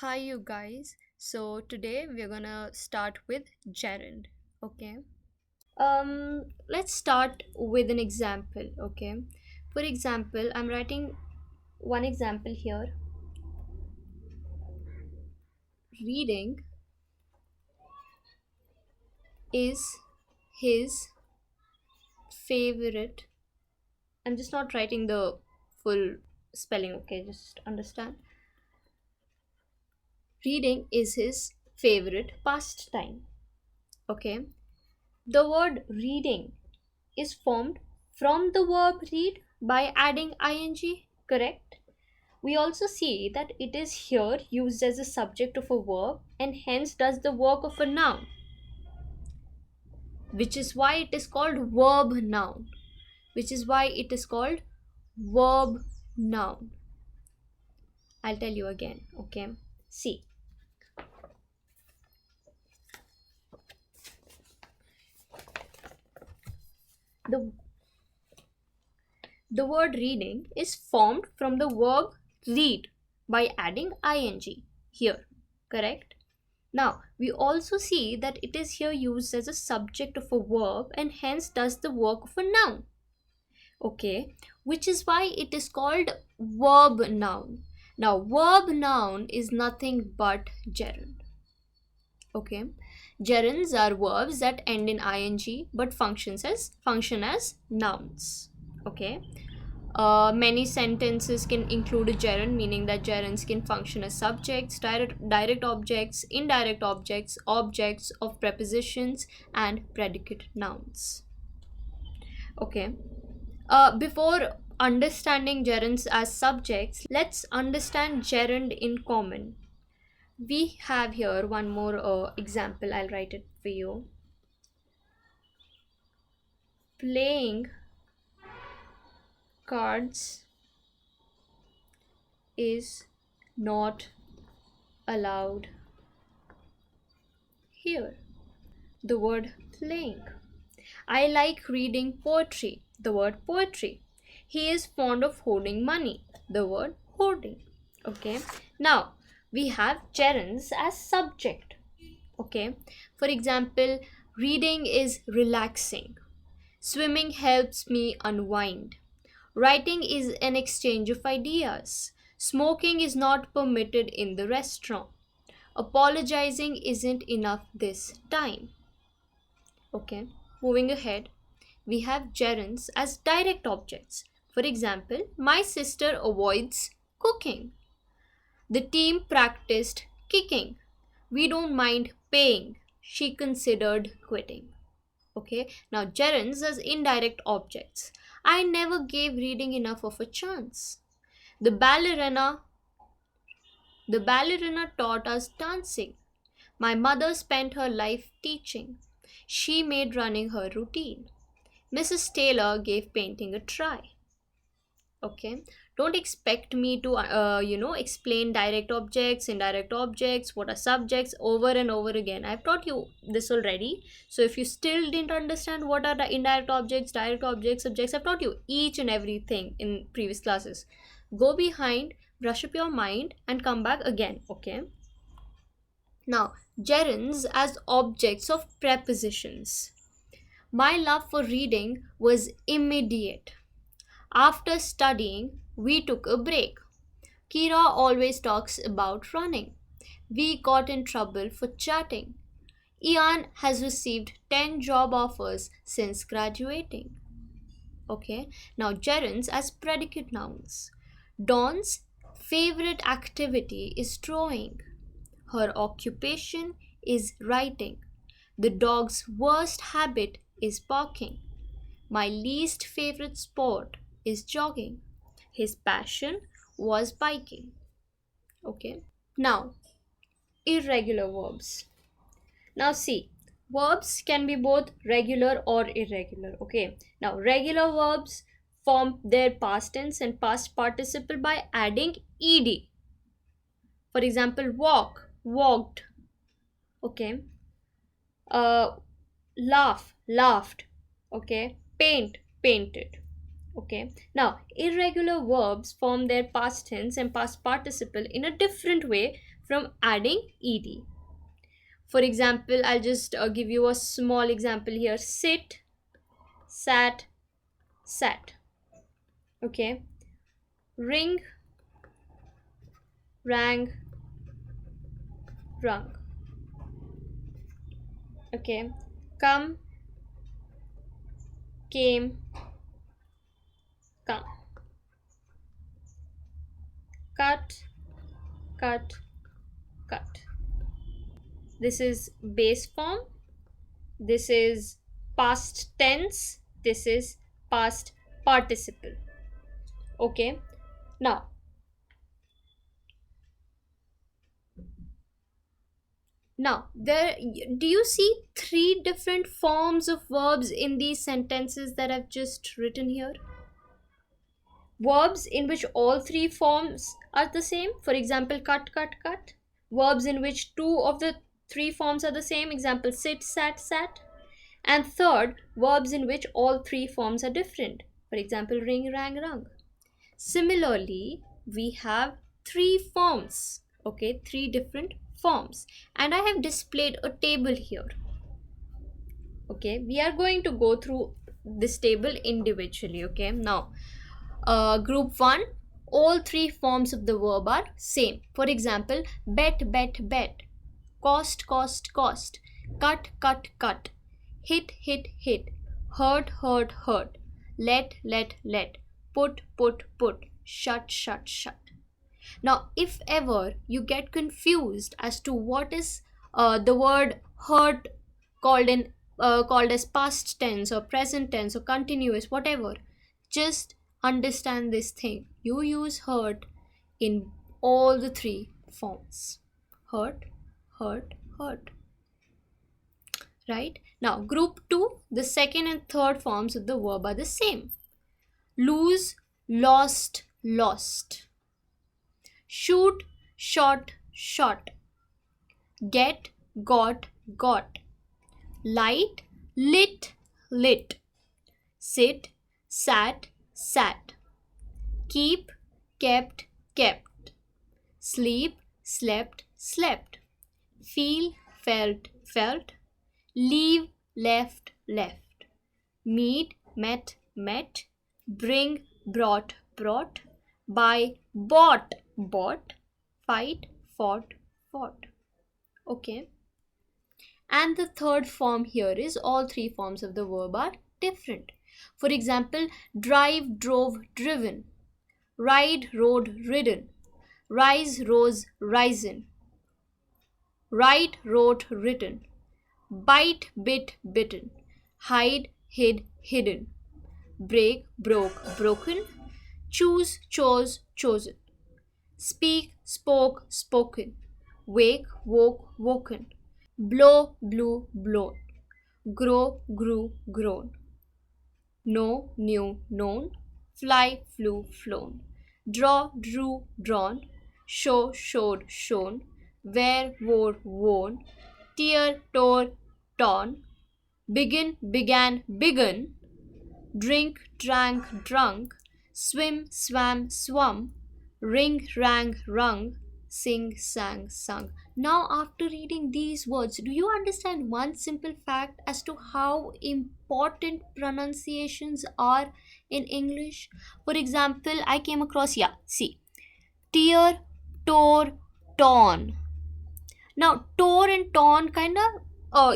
Hi, you guys. So today we're gonna start with gerund. Okay. Let's start with an example. Okay. For example, I'm writing one example here. Reading is his favorite. I'm just not writing the full spelling. Okay, just understand. Reading is his favorite pastime. Okay. The word reading is formed from the verb read by adding ing, correct? We also see that it is here used as a subject of a verb and hence does the work of a noun, which is why it is called verb noun. Which is why it is called verb noun. I'll tell you again, okay? See, the The word reading is formed from the verb read by adding ing here, correct? Now, we also see that it is here used as a subject of a verb and hence does the work of a noun. Okay, which is why it is called verb noun. Now, verb noun is nothing but gerund. Okay, gerunds are verbs that end in ing but function as nouns. Okay, many sentences can include a gerund, meaning that gerunds can function as subjects, direct objects, indirect objects, objects of prepositions, and predicate nouns. Okay. Before understanding gerunds as subjects, let's understand gerund in common. We have here one more example. I'll write it for you. Playing cards is not allowed here. The word playing. I like reading poetry. The word poetry. He is fond of hoarding money. The word hoarding. Okay. Now we have gerunds as subject. Okay. For example, reading is relaxing. Swimming helps me unwind. Writing is an exchange of ideas. Smoking is not permitted in the restaurant. Apologizing isn't enough this time. Okay, moving ahead, we have gerunds as direct objects. For example, my sister avoids cooking. The team practiced kicking. We don't mind paying. She considered quitting. Okay, now gerunds as indirect objects. I never gave reading enough of a chance. The ballerina the ballerina taught us dancing. My mother spent her life teaching. She made running her routine. Mrs. Taylor gave painting a try. Okay, don't expect me to explain direct objects, indirect objects, what are subjects over and over again. I've taught you this already. So if you still didn't understand what are the indirect objects, direct objects, subjects, I've taught you each and everything in previous classes. Go behind, brush up your mind, and come back again. Okay, now gerunds as objects of prepositions. My love for reading was immediate. After studying, we took a break. Kira always talks about running. We got in trouble for chatting. Ian has received 10 job offers since graduating. Okay, now gerunds as predicate nouns. Dawn's favorite activity is drawing. Her occupation is writing. The dog's worst habit is barking. My least favorite sport is jogging. His passion was biking. Okay. Now, irregular verbs. Now, see, verbs can be both regular or irregular. Okay. Now, regular verbs form their past tense and past participle by adding ed. For example, walk, walked. Okay. Uh, laugh, laughed. Okay. Paint, painted. Okay, now irregular verbs form their past tense and past participle in a different way from adding ed. For example, I'll just give you a small example here. Sit, sat, sat. Okay. Ring, rang, rung. Okay. Come, came, come. Cut, cut, cut. This is base form. This is past tense. This is past participle. Okay. Now there, do you see three different forms of verbs in these sentences that I've just written here? Verbs in which all three forms are the same. For example, cut, cut, cut. Verbs in which two of the three forms are the same. Example, sit, sat, sat. And third, verbs in which all three forms are different. For example, ring, rang, rung. Similarly, we have three forms. Okay, three different forms. And I have displayed a table here. Okay, we are going to go through this table individually. Okay, now group 1, all three forms of the verb are same. For example, bet, bet, bet. Cost, cost, cost. Cut, cut, cut. Hit, hit, hit. Hurt, hurt, hurt. Let, let, let. Put, put, put. Shut, shut, shut. Now, if ever you get confused as to what is the word hurt called as past tense or present tense or continuous, whatever, just understand this thing. You use hurt in all the three forms. Hurt, hurt, hurt. Right? Now, group 2, the second and third forms of the verb are the same. Lose, lost, lost. Shoot, shot, shot. Get, got, got. Light, lit, lit. Sit, sat, sat. Keep, kept, kept. Sleep, slept, slept. Feel, felt, felt. Leave, left, left. Meet, met, met. Bring, brought, brought. Buy, bought, bought. Fight, fought, fought. Okay. And the third form here is all three forms of the verb are different. For example, drive, drove, driven. Ride, rode, ridden. Rise, rose, risen. Write, wrote, written. Bite, bit, bitten. Hide, hid, hidden. Break, broke, broken. Choose, chose, chosen. Speak, spoke, spoken. Wake, woke, woken. Blow, blew, blown. Grow, grew, grown. Know, knew, known. Fly, flew, flown. Draw, drew, drawn. Show, showed, shown. Wear, wore, worn. Tear, tore, torn. Begin, began, begun. Drink, drank, drunk. Swim, swam, swum. Ring, rang, rung. Sing, sang, sung. Now, after reading these words, do you understand one simple fact as to how important pronunciations are in English? For example, I came across, tear, tore, torn. Now, tore and torn kind of,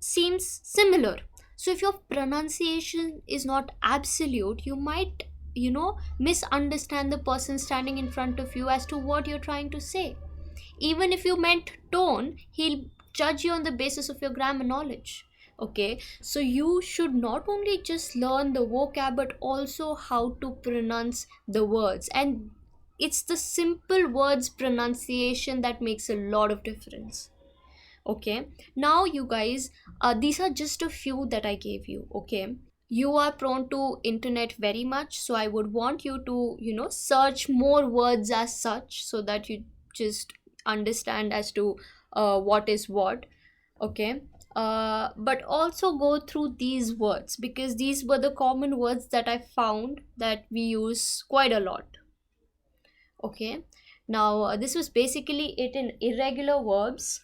seems similar. So, if your pronunciation is not absolute, you might, misunderstand the person standing in front of you as to what you're trying to say. Even if you meant tone, he'll judge you on the basis of your grammar knowledge. Okay, so you should not only just learn the vocab but also how to pronounce the words, and it's the simple words pronunciation that makes a lot of difference. Okay, now you guys, these are just a few that I gave you. Okay, you are prone to internet very much, so I would want you to search more words as such, so that you just understand as to what is what. Okay, but also go through these words, because these were the common words that I found that we use quite a lot. Okay, Now, this was basically it in irregular verbs.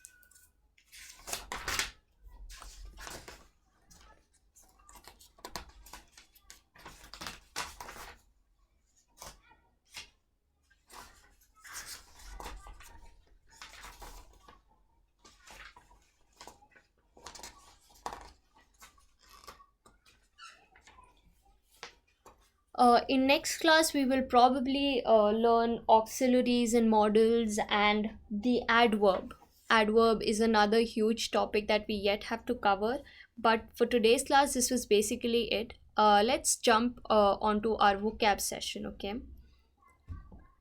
In next class, we will probably learn auxiliaries and modals and the adverb. Adverb is another huge topic that we yet have to cover. But for today's class, this was basically it. Let's jump onto our vocab session, okay?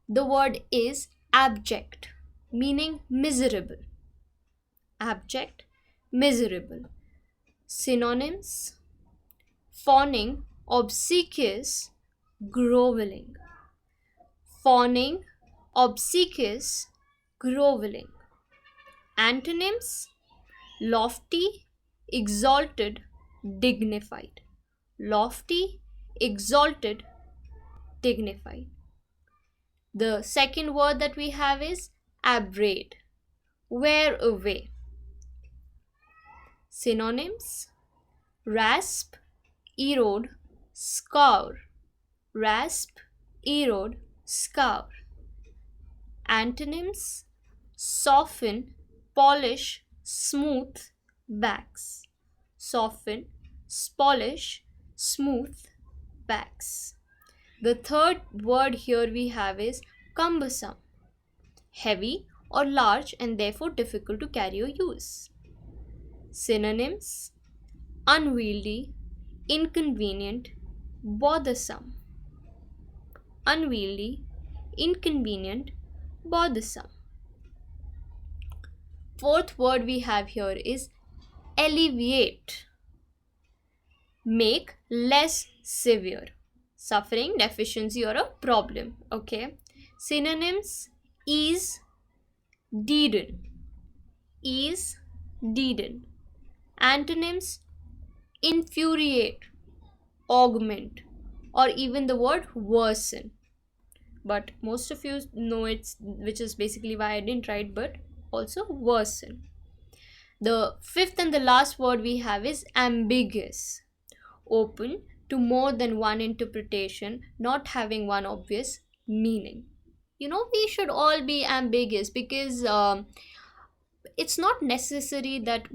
The word is abject, meaning miserable. Abject, miserable. Synonyms: fawning, obsequious, groveling. Fawning, obsequious, groveling. Antonyms: lofty, exalted, dignified. Lofty, exalted, dignified. The second word that we have is abrade, wear away. Synonyms: rasp, erode, scour. Rasp, erode, scour. Antonyms: soften, polish, smooth, wax. Soften, polish, smooth, wax. The third word here we have is cumbersome, heavy or large and therefore difficult to carry or use. Synonyms: unwieldy, inconvenient, bothersome. Unwieldy, inconvenient, bothersome. Fourth word we have here is alleviate, make less severe, suffering, deficiency, or a problem. Okay. Synonyms: ease, deaden. Ease, deaden. Antonyms: infuriate, augment, or even the word worsen. But most of you know it's, which is basically why I didn't write, but also worsen. The fifth and the last word we have is ambiguous, open to more than one interpretation, not having one obvious meaning. We should all be ambiguous because it's not necessary that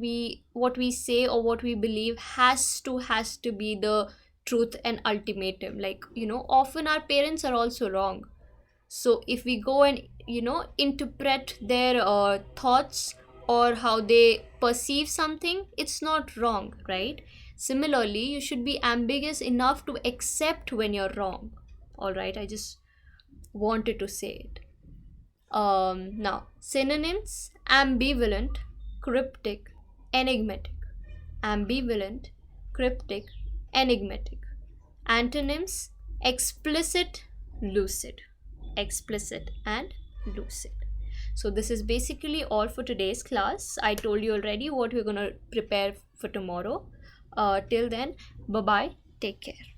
what we say or what we believe has to be the truth and ultimatum. Like, often our parents are also wrong. So if we go and interpret their thoughts or how they perceive something, it's not wrong, right? Similarly, you should be ambiguous enough to accept when you're wrong. All right, I just wanted to say it. Now, synonyms: ambivalent, cryptic, enigmatic. Ambivalent, cryptic, enigmatic. Antonyms: explicit, lucid. Explicit and lucid. So this is basically all for today's class. I told you already what we're going to prepare for tomorrow. Till then, bye bye, take care.